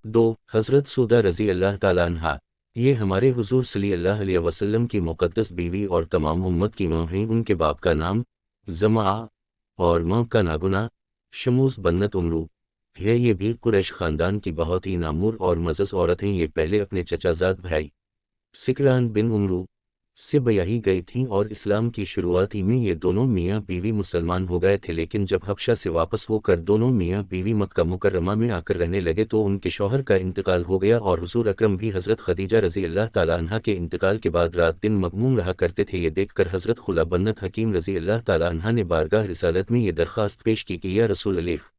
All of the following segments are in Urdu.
2 حضرت سودا رضی اللہ تعالیٰ عنہا، یہ ہمارے حضور صلی اللہ علیہ وسلم کی مقدس بیوی اور تمام امت کی ماں ہیں۔ ان کے باپ کا نام زمعہ اور ماں کا ناگنا شموس بنت عمرو ہے۔ یہ بھی قریش خاندان کی بہت ہی نامور اور معزز عورت ہیں۔ یہ پہلے اپنے چچا زاد بھائی سکران بن عمرو سے بیاہی گئی تھیں اور اسلام کی شروعاتی میں یہ دونوں میاں بیوی مسلمان ہو گئے تھے، لیکن جب حبشہ سے واپس ہو کر دونوں میاں بیوی مکہ مکرمہ میں آ کر رہنے لگے تو ان کے شوہر کا انتقال ہو گیا، اور حضور اکرم بھی حضرت خدیجہ رضی اللہ تعالیٰ عنہا کے انتقال کے بعد رات دن مغموم رہا کرتے تھے۔ یہ دیکھ کر حضرت خلا بنت حکیم رضی اللہ تعالیٰ عنہا نے بارگاہ رسالت میں یہ درخواست پیش کی کہ یا رسول اللہ،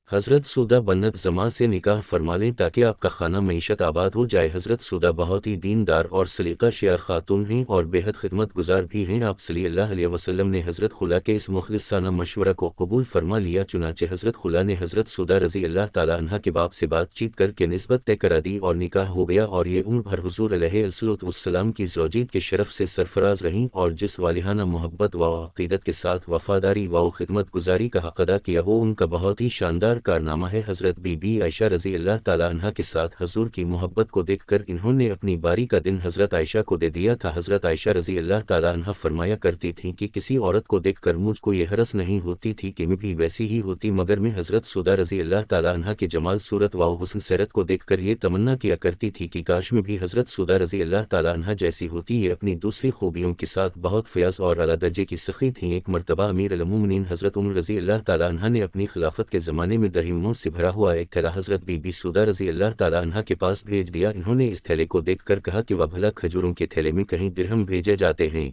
حضرت سودا بنت زمعہ سے نکاح فرما لیں تاکہ آپ کا خانہ معیشت آباد ہو جائے۔ حضرت سودا بہت ہی دیندار اور سلیقہ شیار خاتون ہیں اور بے حد خدمت گزار بھی ہیں۔ آپ صلی اللہ علیہ وسلم نے حضرت خلا کے اس مخلصانہ مشورہ کو قبول فرما لیا، چنانچہ حضرت خلا نے حضرت سودا رضی اللہ تعالیٰ عنہا کے باپ سے بات چیت کر کے نسبت طے کرا دی اور نکاح ہو گیا، اور یہ عمر بھر حضور علیہ الصلوۃ والسلام کی زوجیت کے شرف سے سرفراز رہیں اور جس والہانہ محبت و عقیدت کے ساتھ وفاداری و خدمت گزاری کا حق ادا کیا وہ ان کا بہت ہی شاندار کارنامہ ہے۔ حضرت بی بی عائشہ رضی اللہ تعالیٰ عنہا کے ساتھ حضور کی محبت کو دیکھ کر انہوں نے اپنی باری کا دن حضرت عائشہ کو دے دیا تھا۔ حضرت عائشہ رضی اللہ تعالیٰ عنہا فرمایا کرتی تھیں کہ کسی عورت کو دیکھ کر مجھ کو یہ حرص نہیں ہوتی تھی کہ میں بھی ویسی ہی ہوتی، مگر میں حضرت سودا رضی اللہ تعالیٰ عنہا کے جمال صورت و حسن سیرت کو دیکھ کر یہ تمنا کیا کرتی تھی کہ کاش میں بھی حضرت سودا رضی اللہ تعالیٰ عنہا جیسی ہوتی۔ یہ اپنی دوسری خوبیوں کے ساتھ بہت فیاض اور اعلیٰ درجے کی سخی تھیں۔ ایک مرتبہ امیر المومنین حضرت عمر رضی اللہ تعالیٰ عنہا نے اپنی خلافت کے زمانے میں درہموں سے بھرا ہوا ایک تھیلا حضرت بی بی سودا رضی اللہ تعالیٰ عنہا کے پاس بھیج دیا۔ انہوں نے اس تھیلے کو دیکھ کر کہا کہ وہ بھلا کھجوروں کے تھیلے میں کہیں درہم بھیجے جاتے ہیں؟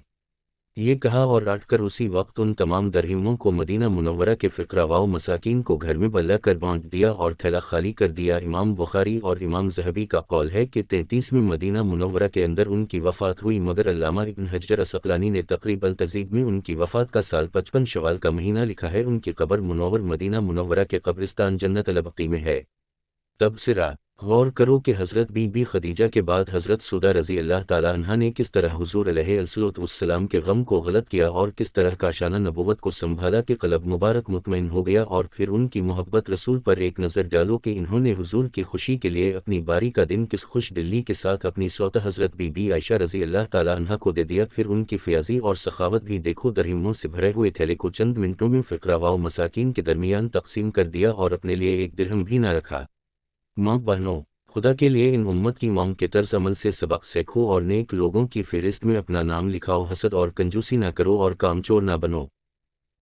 یہ کہا اور رٹ کر اسی وقت ان تمام درہموں کو مدینہ منورہ کے فقراء و مساکین کو گھر میں بلا کر بانٹ دیا اور تھیلا خالی کر دیا۔ امام بخاری اور امام ذہبی کا قول ہے کہ 33 میں مدینہ منورہ کے اندر ان کی وفات ہوئی، مگر علامہ ابن حجر عسقلانی نے تقریب التہذیب میں ان کی وفات کا سال 55 شوال کا مہینہ لکھا ہے۔ ان کی قبر منور مدینہ منورہ کے قبرستان جنت البقیع میں ہے۔ تبصرہ: غور کرو کہ حضرت بی بی خدیجہ کے بعد حضرت سودا رضی اللہ تعالیٰ عنہا نے کس طرح حضور علیہ الصلوۃ والسلام کے غم کو غلط کیا اور کس طرح کاشانہ نبوت کو سنبھالا کہ قلب مبارک مطمئن ہو گیا، اور پھر ان کی محبت رسول پر ایک نظر ڈالو کہ انہوں نے حضور کی خوشی کے لیے اپنی باری کا دن کس خوش دلی کے ساتھ اپنی سوتا حضرت بی بی عائشہ رضی اللہ تعالیٰ عنہا کو دے دیا۔ پھر ان کی فیاضی اور سخاوت بھی دیکھو، درہموں سے بھرے ہوئے تھیلے کو چند منٹوں میں فقراء و مساکین کے درمیان تقسیم کر دیا اور اپنے لیے ایک درہم بھی نہ رکھا۔ ماں بہنوں، خدا کے لیے ان امت کی ماں کے طرز عمل سے سبق سیکھو اور نیک لوگوں کی فہرست میں اپنا نام لکھاؤ۔ حسد اور کنجوسی نہ کرو اور کام چور نہ بنو۔